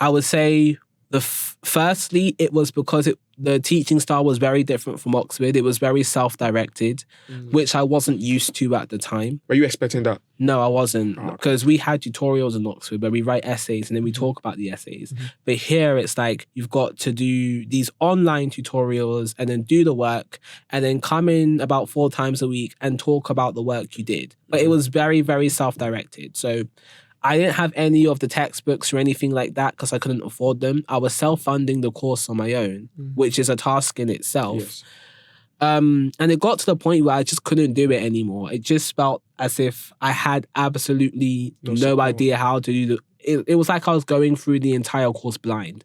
would say firstly, it was because the teaching style was very different from Oxford. It was very self-directed, which I wasn't used to at the time. Were you expecting that? No, I wasn't, because we had tutorials in Oxford where we write essays and then we talk about the essays. But here it's like you've got to do these online tutorials and then do the work and then come in about 4 times a week and talk about the work you did. But it was very, very self-directed. So I didn't have any of the textbooks or anything like that because I couldn't afford them. I was self-funding the course on my own, which is a task in itself. Yes. And it got to the point where I just couldn't do it anymore. It just felt as if I had absolutely no idea how to do it was like I was going through the entire course blind.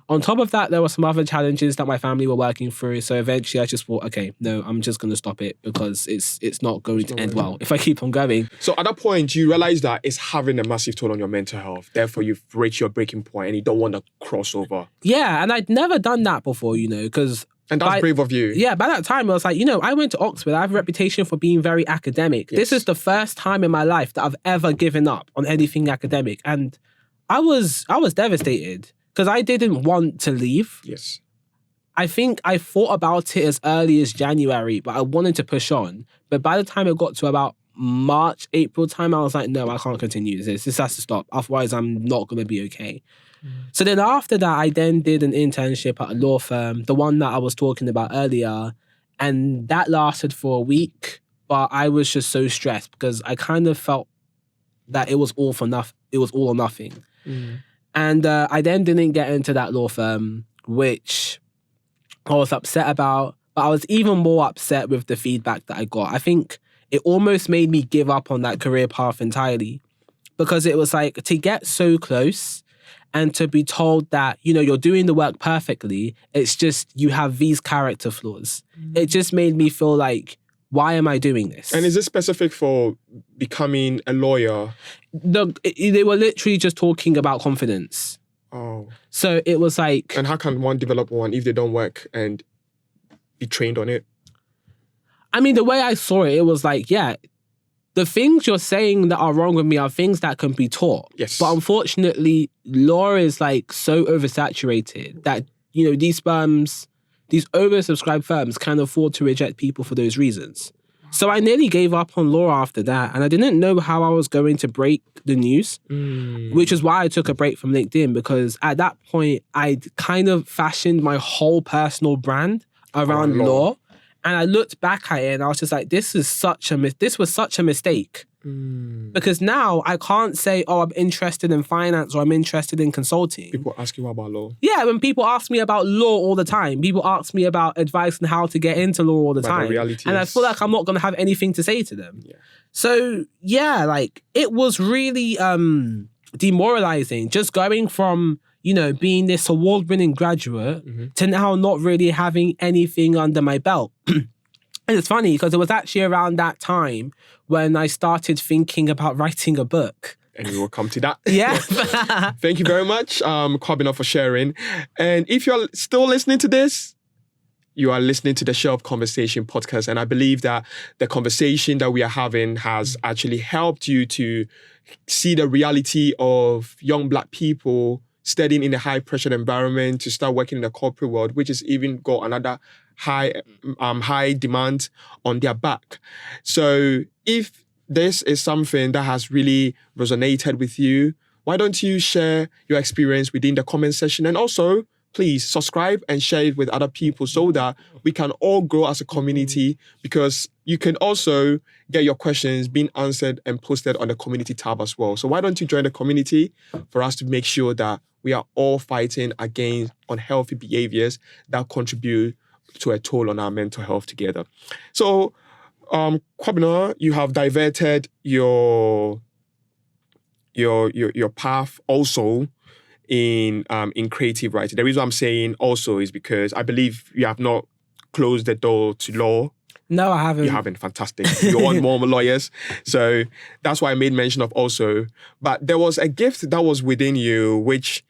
On top of that, there were some other challenges that my family were working through. So eventually I just thought, okay, no, I'm just going to stop it because it's not going to end well if I keep on going. So at that point, you realize that it's having a massive toll on your mental health. Therefore, you've reached your breaking point and you don't want to cross over. Yeah, and I'd never done that before, because... And that's brave of you. Yeah, by that time, I was like, I went to Oxford. I have a reputation for being very academic. Yes. This is the first time in my life that I've ever given up on anything academic. And I was devastated because I didn't want to leave. Yes. I think I thought about it as early as January, but I wanted to push on. But by the time it got to about March, April time, I was like, no, I can't continue this. This has to stop. Otherwise, I'm not going to be okay. So then after that, I then did an internship at a law firm, the one that I was talking about earlier. And that lasted for a week, but I was just so stressed because I kind of felt that it was all for nothing. It was all or nothing. And I then didn't get into that law firm, which I was upset about. But I was even more upset with the feedback that I got. I think it almost made me give up on that career path entirely. Because it was like, to get so close and to be told that, you're doing the work perfectly, it's just you have these character flaws. It just made me feel like, why am I doing this? And is this specific for becoming a lawyer? They were literally just talking about confidence. Oh. So it was like... And how can one develop one if they don't work and be trained on it? I mean, the way I saw it, it was like, yeah, the things you're saying that are wrong with me are things that can be taught. Yes. But unfortunately, law is like so oversaturated that, these firms, these oversubscribed firms can afford to reject people for those reasons. So I nearly gave up on law after that. And I didn't know how I was going to break the news, which is why I took a break from LinkedIn, because at that point, I'd kind of fashioned my whole personal brand around law. And I looked back at it and I was just like, this was such a mistake. Because now I can't say, oh, I'm interested in finance or I'm interested in consulting. People ask you about law. Yeah, when people ask me about law all the time, people ask me about advice on how to get into law all the time. And I feel like I'm not going to have anything to say to them. Yeah. So yeah, like it was really demoralizing just going from, being this award-winning graduate to now not really having anything under my belt. And it's funny because it was actually around that time when I started thinking about writing a book. And we will come to that. Yeah. Thank you very much, Kwabena, for sharing. And if you're still listening to this, you are listening to the Shelf Conversation podcast. And I believe that the conversation that we are having has actually helped you to see the reality of young Black people studying in a high-pressure environment to start working in the corporate world, which has even got another high demand on their back. So if this is something that has really resonated with you, why don't you share your experience within the comment section? And also, please subscribe and share it with other people so that we can all grow as a community, because you can also get your questions being answered and posted on the community tab as well. So why don't you join the community for us to make sure that we are all fighting against unhealthy behaviors that contribute to a toll on our mental health together. So, Kwabena, you have diverted your path also in creative writing. The reason I'm saying also is because I believe you have not closed the door to law. No, I haven't. You haven't. Fantastic. You want more lawyers. So that's why I made mention of also. But there was a gift that was within you which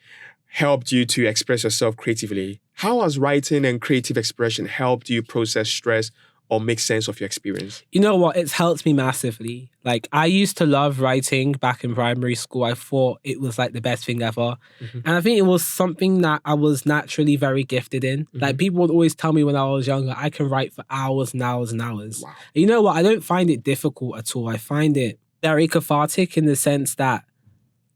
helped you to express yourself creatively. How has writing and creative expression helped you process stress or make sense of your experience? You know what? It's helped me massively. Like, I used to love writing back in primary school. I thought it was like the best thing ever. And I think it was something that I was naturally very gifted in. Like, people would always tell me when I was younger, I can write for hours and hours and hours. Wow. And you know what? I don't find it difficult at all. I find it very cathartic in the sense that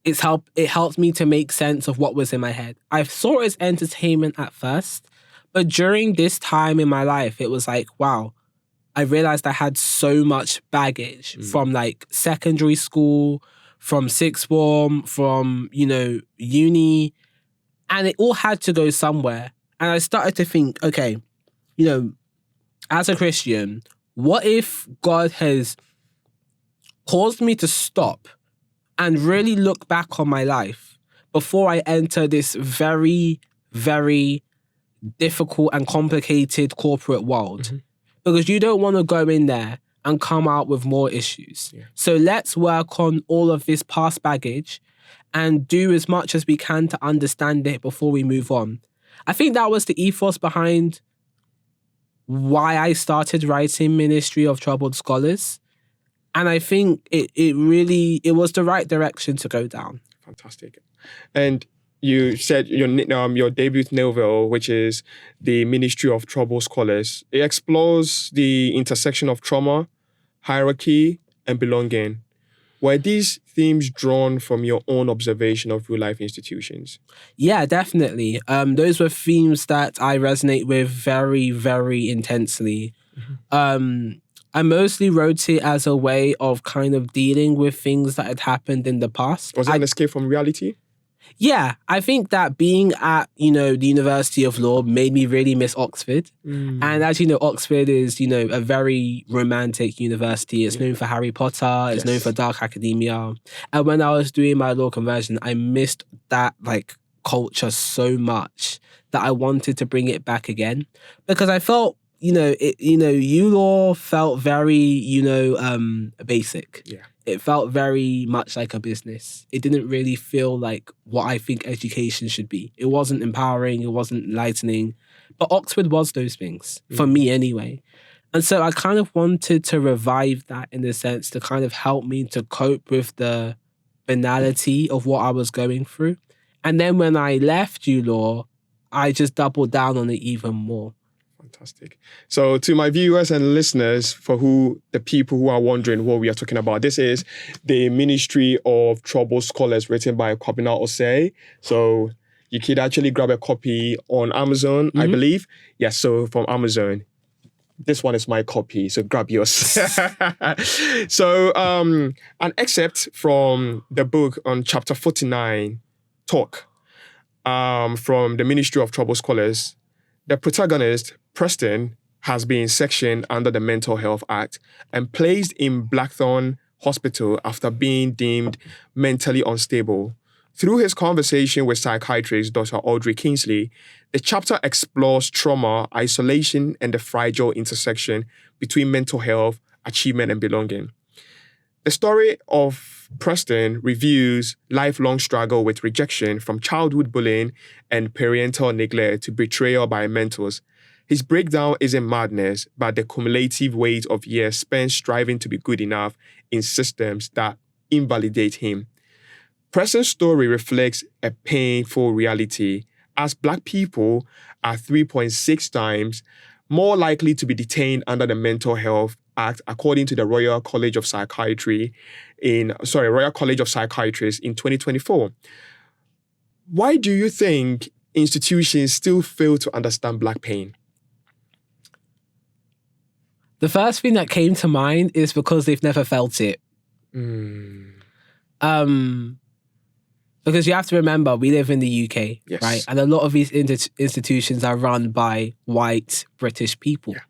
it helped me to make sense of what was in my head. I saw it as entertainment at first, but during this time in my life, it was like, wow, I realized I had so much baggage from like secondary school, from sixth form, from, uni, and it all had to go somewhere. And I started to think, okay, as a Christian, what if God has caused me to stop and really look back on my life before I enter this very, very difficult and complicated corporate world? Because you don't want to go in there and come out with more issues. Yeah. So let's work on all of this past baggage and do as much as we can to understand it before we move on. I think that was the ethos behind why I started writing Ministry of Troubled Scholars. And I think it was the right direction to go down. Fantastic. And you said your debut novel, which is The Ministry of Troubled Scholars, it explores the intersection of trauma, hierarchy, and belonging. Were these themes drawn from your own observation of real-life institutions? Yeah, definitely. Those were themes that I resonate with very, very intensely. I mostly wrote it as a way of kind of dealing with things that had happened in the past. Was it an escape from reality? Yeah, I think that being at, the University of Law made me really miss Oxford. And as you know, Oxford is, a very romantic university. It's known for Harry Potter. It's known for dark academia. And when I was doing my law conversion, I missed that culture so much that I wanted to bring it back again, because I felt, ULaw felt very, basic. Yeah. It felt very much like a business. It didn't really feel like what I think education should be. It wasn't empowering. It wasn't enlightening. But Oxford was those things, for me anyway. And so I kind of wanted to revive that, in a sense, to kind of help me to cope with the banality of what I was going through. And then when I left ULaw, I just doubled down on it even more. Fantastic. So to my viewers and listeners, the people who are wondering what we are talking about, this is the Ministry of Troubled Scholars, written by Kwabena Osei. So you could actually grab a copy on Amazon, I believe. Yes, so from Amazon. This one is my copy, so grab yours. So an excerpt from the book on chapter 49, Talk, from the Ministry of Troubled Scholars. The protagonist, Preston, has been sectioned under the Mental Health Act and placed in Blackthorn Hospital after being deemed mentally unstable. Through his conversation with psychiatrist Dr. Audrey Kingsley, the chapter explores trauma, isolation, and the fragile intersection between mental health, achievement, and belonging. The story of Preston reviews lifelong struggle with rejection, from childhood bullying and parental neglect to betrayal by mentors. His breakdown isn't madness, but the cumulative weight of years spent striving to be good enough in systems that invalidate him. Preston's story reflects a painful reality, as Black people are 3.6 times more likely to be detained under the Mental Health Act, according to the Royal College of Psychiatrists in 2024. Why do you think institutions still fail to understand Black pain? The first thing that came to mind is because they've never felt it. Because you have to remember, we live in the UK, right? And a lot of these institutions are run by white British people. Yeah.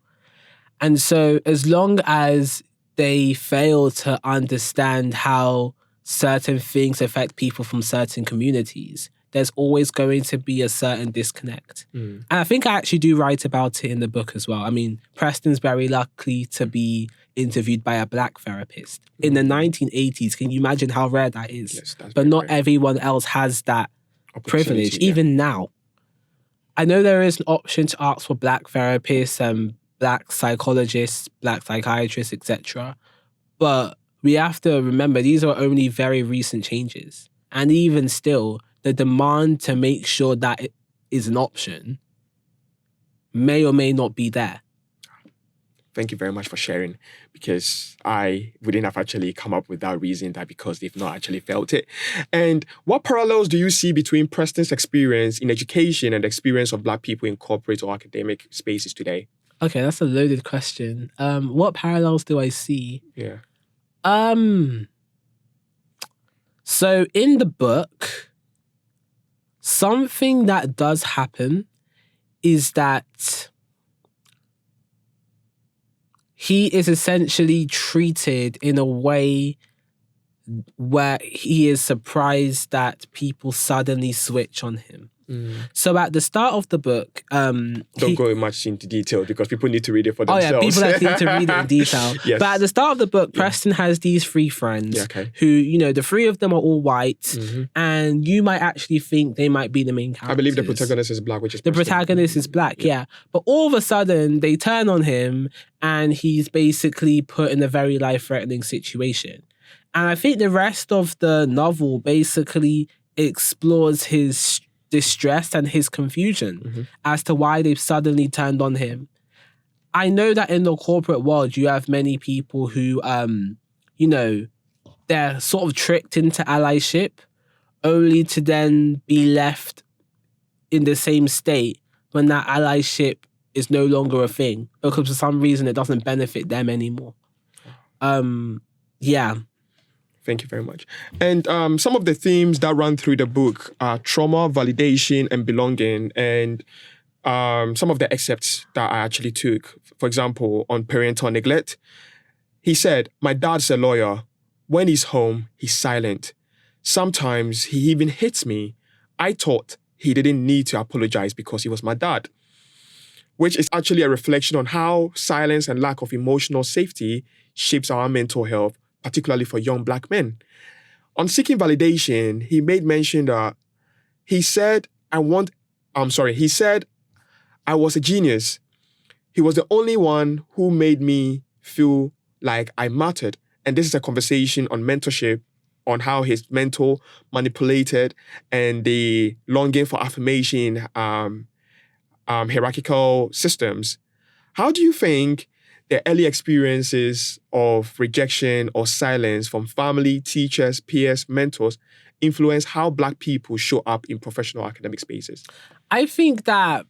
And so as long as they fail to understand how certain things affect people from certain communities, there's always going to be a certain disconnect. And I think I actually do write about it in the book as well. I mean, Preston's very lucky to be interviewed by a Black therapist. In the 1980s, can you imagine how rare that is? Yes, but not everyone else has that privilege, even now. I know there is an option to ask for Black therapists and Black psychologists, Black psychiatrists, etc. But we have to remember, these are only very recent changes. And even still, the demand to make sure that it is an option may or may not be there. Thank you very much for sharing, because I wouldn't have actually come up with that reason, that because they've not actually felt it. And what parallels do you see between Preston's experience in education and the experience of Black people in corporate or academic spaces today? Okay, that's a loaded question. What parallels do I see? Yeah. So in the book, something that does happen is that he is essentially treated in a way where he is surprised that people suddenly switch on him. So at the start of the book... Don't go much into detail, because people need to read it for themselves. Oh yeah, people actually need to read it in detail. Yes. But at the start of the book, Preston has these three friends who, the three of them are all white, and you might actually think they might be the main characters. I believe the protagonist is Black, which is The protagonist is Black, yeah. But all of a sudden, they turn on him, and he's basically put in a very life-threatening situation. And I think the rest of the novel basically explores his distress and his confusion as to why they've suddenly turned on him. I know that in the corporate world, you have many people who, they're sort of tricked into allyship only to then be left in the same state when that allyship is no longer a thing, because for some reason it doesn't benefit them anymore. Yeah. Thank you very much. And some of the themes that run through the book are trauma, validation, and belonging. And some of the excerpts that I actually took, for example, on parental neglect, he said, "My dad's a lawyer. When he's home, he's silent. Sometimes he even hits me. I thought he didn't need to apologize because he was my dad," which is actually a reflection on how silence and lack of emotional safety shapes our mental health, particularly for young Black men. On seeking validation, he made mention that he said, I was a genius. He was the only one who made me feel like I mattered. And this is a conversation on mentorship, on how his mentor manipulated and the longing for affirmation, hierarchical systems. How do you think the early experiences of rejection or silence from family, teachers, peers, mentors influence how Black people show up in professional academic spaces? I think that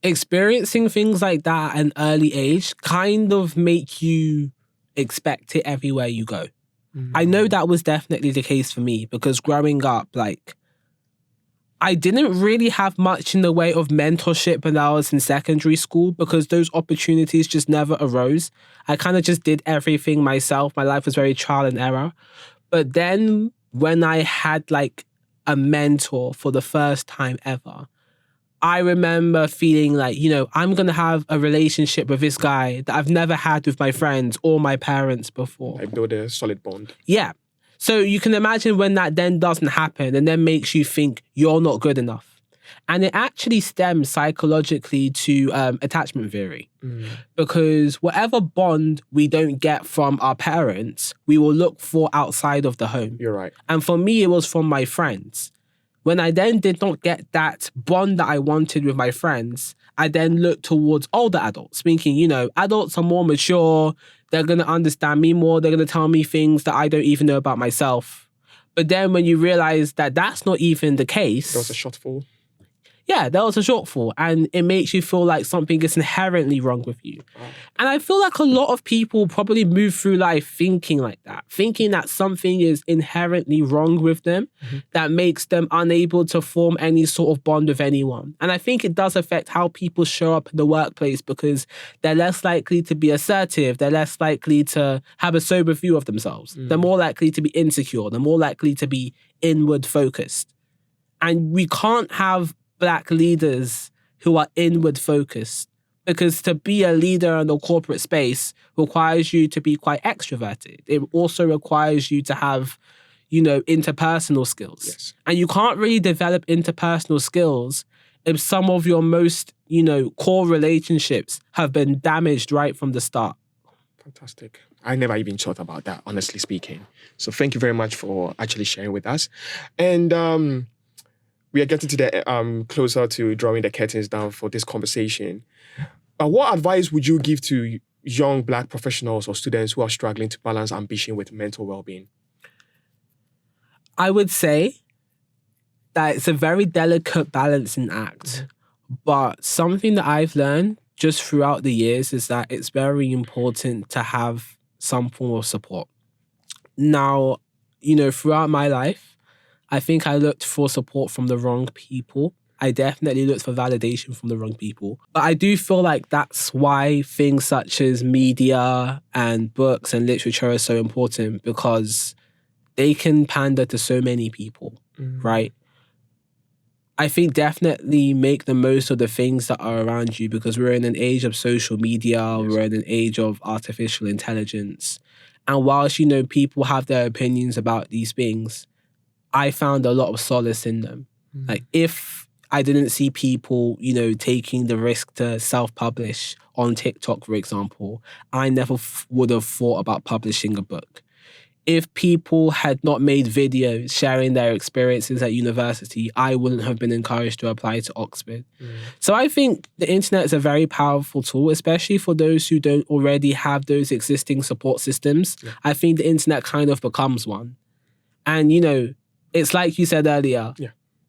experiencing things like that at an early age kind of make you expect it everywhere you go. I know that was definitely the case for me because growing up, like, I didn't really have much in the way of mentorship when I was in secondary school because those opportunities just never arose. I kind of just did everything myself. My life was very trial and error. But then when I had like a mentor for the first time ever, I remember feeling like, I'm going to have a relationship with this guy that I've never had with my friends or my parents before. I build a solid bond. Yeah. So you can imagine when that then doesn't happen and then makes you think you're not good enough. And it actually stems psychologically to attachment theory. Because whatever bond we don't get from our parents, we will look for outside of the home. You're right. And for me, it was from my friends. When I then did not get that bond that I wanted with my friends, I then looked towards older adults, thinking, adults are more mature. They're going to understand me more. They're going to tell me things that I don't even know about myself. But then when you realize that that's not even the case. There was a shortfall. Yeah, there was a shortfall. And it makes you feel like something is inherently wrong with you. And I feel like a lot of people probably move through life thinking like that, thinking that something is inherently wrong with them that makes them unable to form any sort of bond with anyone. And I think it does affect how people show up in the workplace because they're less likely to be assertive. They're less likely to have a sober view of themselves. They're more likely to be insecure. They're more likely to be inward focused. And we can't have Black leaders who are inward focused because to be a leader in the corporate space requires you to be quite extroverted. It also requires you to have, interpersonal skills. Yes. And you can't really develop interpersonal skills if some of your most, core relationships have been damaged right from the start. Fantastic. I never even thought about that, honestly speaking. So thank you very much for actually sharing with us. And we are getting to the closer to drawing the curtains down for this conversation. What advice would you give to young Black professionals or students who are struggling to balance ambition with mental well-being? I would say that it's a very delicate balancing act. But something that I've learned just throughout the years is that it's very important to have some form of support. Now, throughout my life, I think I looked for support from the wrong people. I definitely looked for validation from the wrong people. But I do feel like that's why things such as media and books and literature are so important because they can pander to so many people, right? I think definitely make the most of the things that are around you because we're in an age of social media, yes. We're in an age of artificial intelligence. And whilst, people have their opinions about these things, I found a lot of solace in them. Like if I didn't see people, taking the risk to self-publish on TikTok, for example, I never would have thought about publishing a book. If people had not made videos sharing their experiences at university, I wouldn't have been encouraged to apply to Oxford. So I think the internet is a very powerful tool, especially for those who don't already have those existing support systems. Yeah. I think the internet kind of becomes one. And, it's like you said earlier,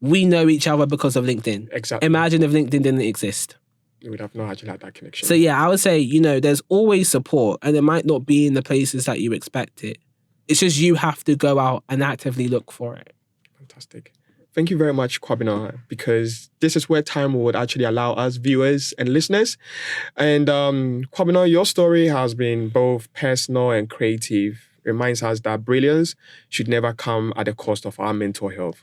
we know each other because of LinkedIn. Exactly. Imagine if LinkedIn didn't exist. We would have not actually had that connection. So yeah, I would say, there's always support and it might not be in the places that you expect it. It's just you have to go out and actively look for it. Fantastic. Thank you very much, Kwabena, because this is where time would actually allow us viewers and listeners. And Kwabena, your story has been both personal and creative. Reminds us that brilliance should never come at the cost of our mental health.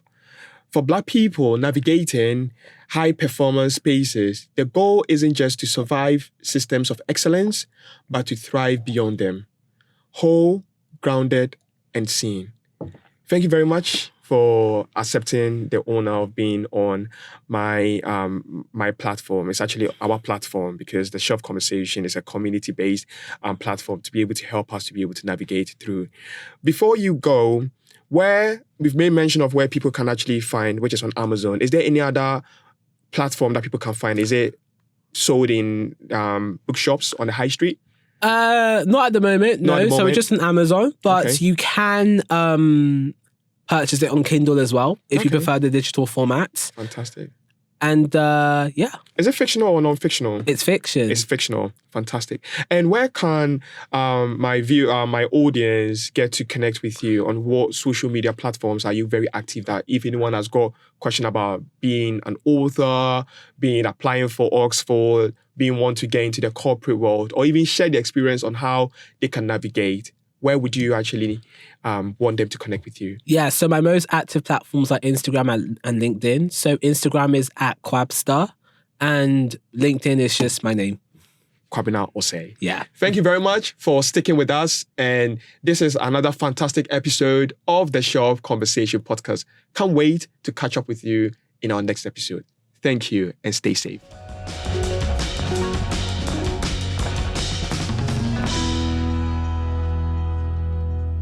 For Black people navigating high-performance spaces, the goal isn't just to survive systems of excellence, but to thrive beyond them. Whole, grounded, and seen. Thank you very much for accepting the honor of being on my my platform. It's actually our platform because the Shelf Conversation is a community-based platform to be able to help us to be able to navigate through. Before you go, where we've made mention of where people can actually find, which is on Amazon, is there any other platform that people can find? Is it sold in bookshops on the high street? Not at the moment, no. Not at the So moment. it's just on Amazon, but Okay. you can purchase it on Kindle as well if you Okay. prefer the digital format. Fantastic. And yeah, Is it fictional or non-fictional? it's fiction. It's fictional. Fantastic. And where can my audience get to connect with you? On what social media platforms are you very active? That if anyone has got question about being an author, applying for Oxford, want to get into the corporate world, or even share the experience on how they can navigate, where would you actually want them to connect with you? Yeah, so my most active platforms are Instagram and LinkedIn. So Instagram is at Kwabstar and LinkedIn is just my name. Kwabena Osei. Yeah. Thank you very much for sticking with us. And this is another fantastic episode of the Shelf Conversation podcast. Can't wait to catch up with you in our next episode. Thank you and stay safe.